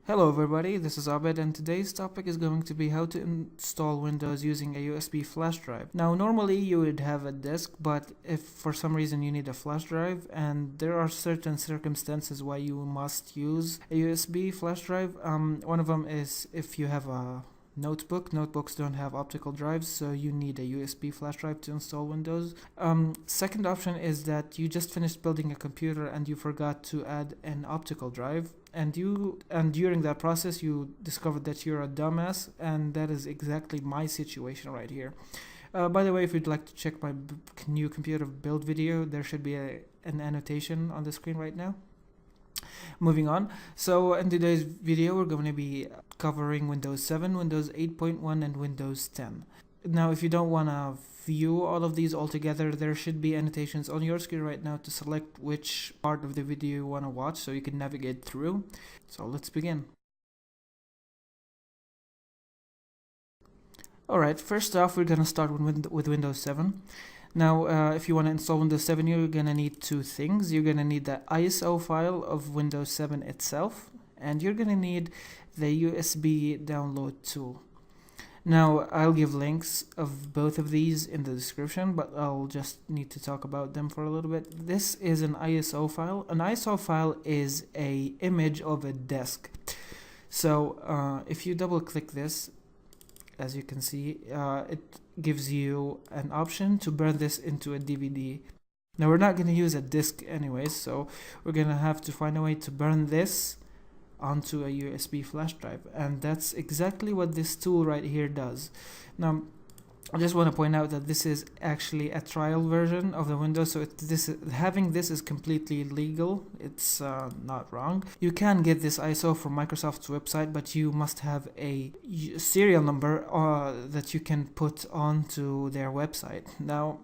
Hello everybody, this is Abed and today's topic is going to be how to install Windows using a USB flash drive. Now normally you would have a disk, but if for some reason you need a flash drive and there are certain circumstances why you must use a USB flash drive, one of them is if you have a notebook. Notebooks don't have optical drives, so you need a USB flash drive to install Windows. Second option is that you just finished building a computer and you forgot to add an optical drive, and during that process you discovered that you're a dumbass, and that is exactly my situation right here. By the way, if you'd like to check my new computer build video, there should be an annotation on the screen right now. Moving on, so in today's video we're going to be covering Windows 7, Windows 8.1 and Windows 10. Now if you don't want to view all of these all together, there should be annotations on your screen right now to select which part of the video you want to watch so you can navigate through. So let's begin. Alright, first off we're going to start with Windows 7. Now, if you want to install Windows 7, you're going to need two things. You're going to need the ISO file of Windows 7 itself, and you're going to need the USB download tool. Now, I'll give links of both of these in the description, but I'll just need to talk about them for a little bit. This is an ISO file. An ISO file is an image of a disk. So, if you double click this, as you can see, it gives you an option to burn this into a DVD. Now we're not going to use a disk anyways, so we're going to have to find a way to burn this onto a USB flash drive, and that's exactly what this tool right here does. Now I just want to point out that this is actually a trial version of the Windows, so having this is completely legal. It's not wrong. You can get this ISO from Microsoft's website, but you must have a serial number that you can put onto their website. Now,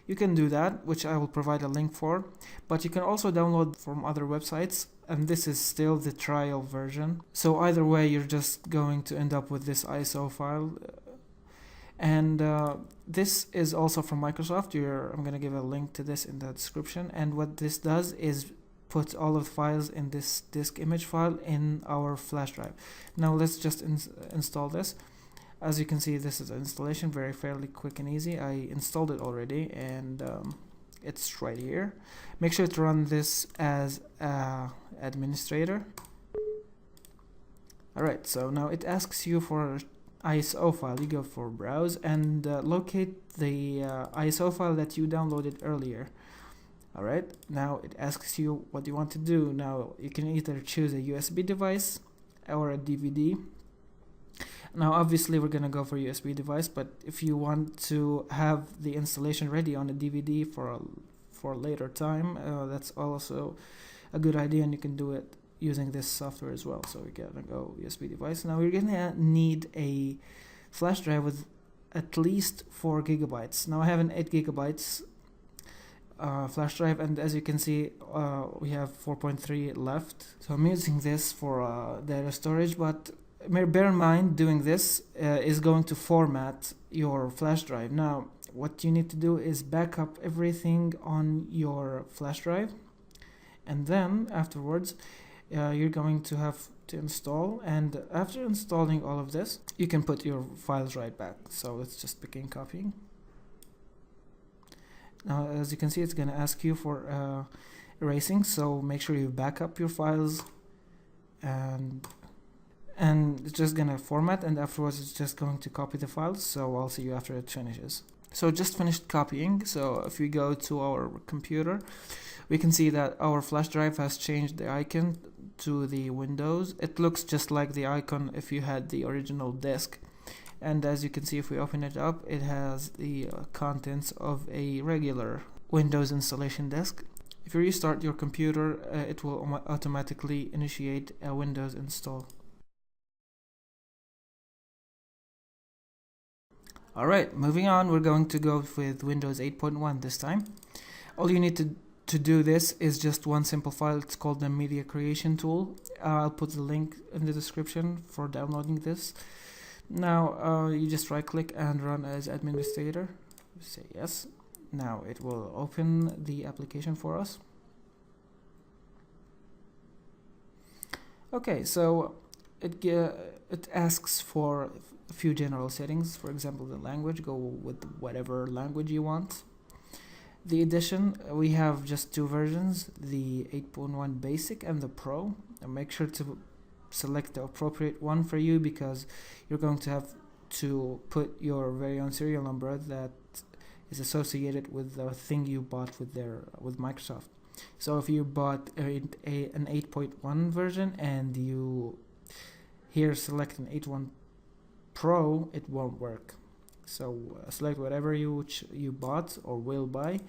you can do that, which I will provide a link for, but you can also download from other websites, and this is still the trial version. So either way, you're just going to end up with this ISO file. And this is also from Microsoft. I'm going to give a link to this in the description, and what this does is put all of the files in this disk image file in our flash drive. Now let's just install this. As you can see, this is an installation, fairly quick and easy. I installed it already, and it's right here. Make sure to run this as administrator. Alright, so now it asks you for ISO file. You go for browse and locate the ISO file that you downloaded earlier. Alright, now it asks you what you want to do. Now you can either choose a USB device or a DVD. Now obviously we're gonna go for USB device, but if you want to have the installation ready on a DVD for a later time, that's also a good idea, and you can do it using this software as well. So we're gonna go USB device. Now we're gonna need a flash drive with at least 4 gigabytes. Now I have an 8 gigabytes flash drive, and as you can see, we have 4.3 left. So I'm using this for data storage, but bear in mind doing this is going to format your flash drive. Now what you need to do is back up everything on your flash drive, and then afterwards you're going to have to install, and after installing all of this you can put your files right back. So let's just begin copying. Now as you can see, it's going to ask you for erasing, so make sure you back up your files, and it's just going to format, and afterwards it's just going to copy the files. So I'll see you after it finishes. So just finished copying. So if we go to our computer, we can see that our flash drive has changed the icon to the Windows. It looks just like the icon if you had the original disk, and as you can see, if we open it up, it has the contents of a regular Windows installation disk. If you restart your computer, it will automatically initiate a Windows install. Alright, moving on, we're going to go with Windows 8.1 this time. All you need to do this is just one simple file. It's called the Media Creation Tool. I'll put the link in the description for downloading this. Now you just right click and run as administrator. Say yes. Now it will open the application for us. Okay, so it asks for a few general settings. For example, the language, go with whatever language you want. The edition, we have just two versions, the 8.1 basic and the pro. And make sure to select the appropriate one for you, because you're going to have to put your very own serial number that is associated with the thing you bought with Microsoft. So if you bought an 8.1 version and you here select an 8.1 Pro, it won't work. So select whatever you bought or will buy,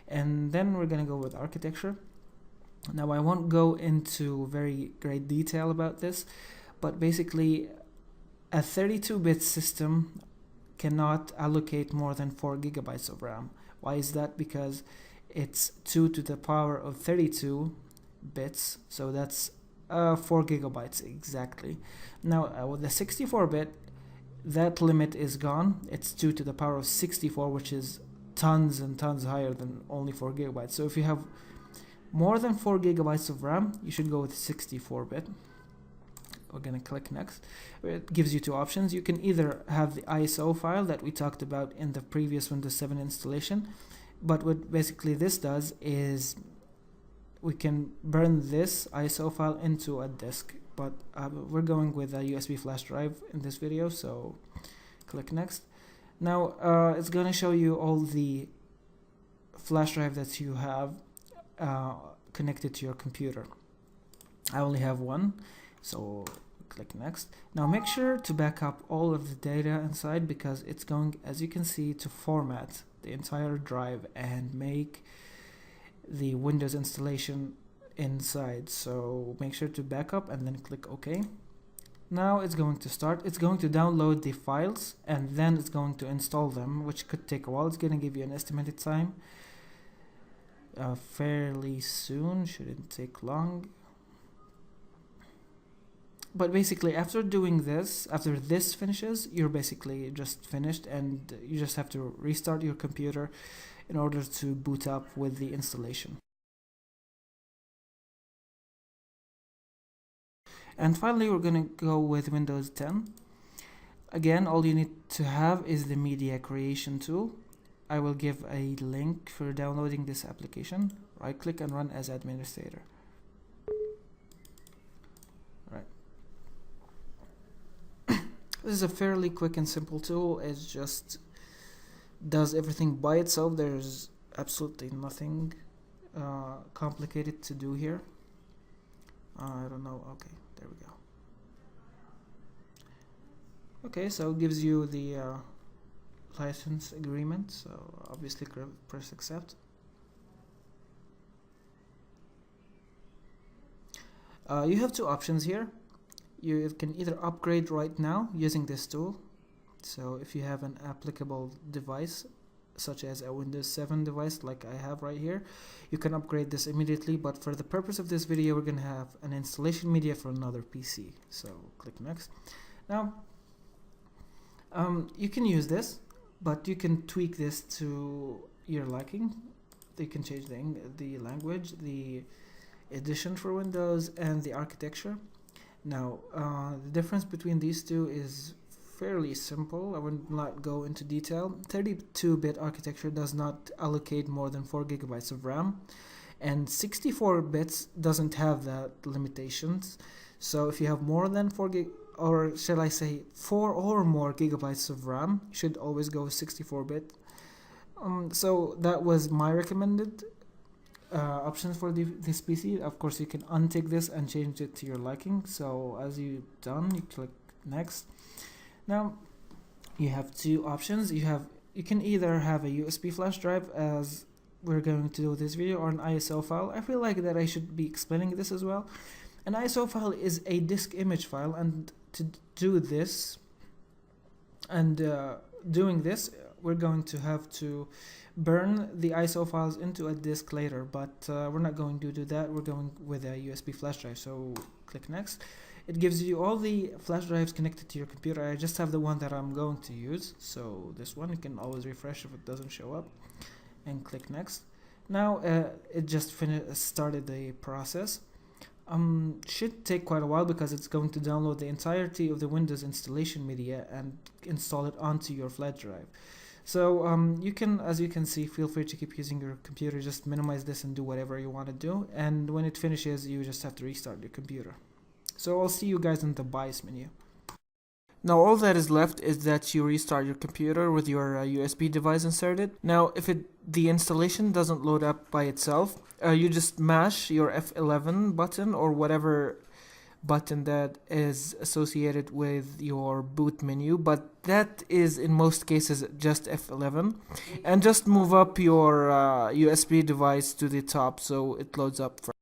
and then we're gonna go with architecture. Now I won't go into very great detail about this, but basically a 32-bit system cannot allocate more than 4 gigabytes of RAM. Why is that? Because it's 2 to the power of 32 bits, so that's 4 gigabytes exactly. Now with the 64-bit, that limit is gone. It's 2 to the power of 64, which is tons and tons higher than only 4 gigabytes. So if you have more than 4 gigabytes of RAM, you should go with 64-bit. We're gonna click next. It gives you two options. You can either have the ISO file that we talked about in the previous Windows 7 installation, but what basically this does is we can burn this ISO file into a disk, but we're going with a USB flash drive in this video, so click next. Now it's going to show you all the flash drive that you have connected to your computer. I only have one, so click next. Now make sure to back up all of the data inside, because it's going, as you can see, to format the entire drive and make the Windows installation inside. So make sure to back up and then click OK. Now it's going to start. It's going to download the files and then it's going to install them, which could take a while. It's going to give you an estimated time fairly soon, shouldn't take long. But basically after doing this, after this finishes, you're basically just finished, and you just have to restart your computer in order to boot up with the installation. And finally, we're going to go with Windows 10. Again, all you need to have is the media creation tool. I will give a link for downloading this application. Right click and run as administrator. Right. This is a fairly quick and simple tool. It just does everything by itself. There's absolutely nothing complicated to do here. I don't know. Okay, there we go. Okay, so it gives you the license agreement, so obviously press accept. You have two options here. You can either upgrade right now using this tool. So if you have an applicable device, such as a Windows 7 device like I have right here, you can upgrade this immediately, but for the purpose of this video, we're going to have an installation media for another PC. So click next. Now, you can use this, but you can tweak this to your liking. You can change the language, the edition for Windows, and the architecture. Now, the difference between these two is fairly simple. I would not go into detail. 32-bit architecture does not allocate more than 4 gigabytes of RAM, and 64 bits doesn't have that limitations. So if you have more than 4 or more gigabytes of RAM, you should always go 64-bit. So that was my recommended options for this PC. Of course, you can untick this and change it to your liking. So as you've done, you click next. Now you have two options. You can either have a USB flash drive, as we're going to do this video, or an ISO file. I feel like that I should be explaining this as well. An ISO file is a disk image file, and to do this and doing this, we're going to have to burn the ISO files into a disk later, but we're not going to do that. We're going with a USB flash drive, so click next. It gives you all the flash drives connected to your computer. I just have the one that I'm going to use, so this one. You can always refresh if it doesn't show up, and click next. Now it just started the process. Should take quite a while because it's going to download the entirety of the Windows installation media and install it onto your flash drive. So you can, as you can see, feel free to keep using your computer. Just minimize this and do whatever you want to do. And when it finishes, you just have to restart your computer. So I'll see you guys in the BIOS menu. Now all that is left is that you restart your computer with your USB device inserted. Now if the installation doesn't load up by itself, you just mash your F11 button or whatever button that is associated with your boot menu, but that is in most cases just F11, and just move up your USB device to the top so it loads up first.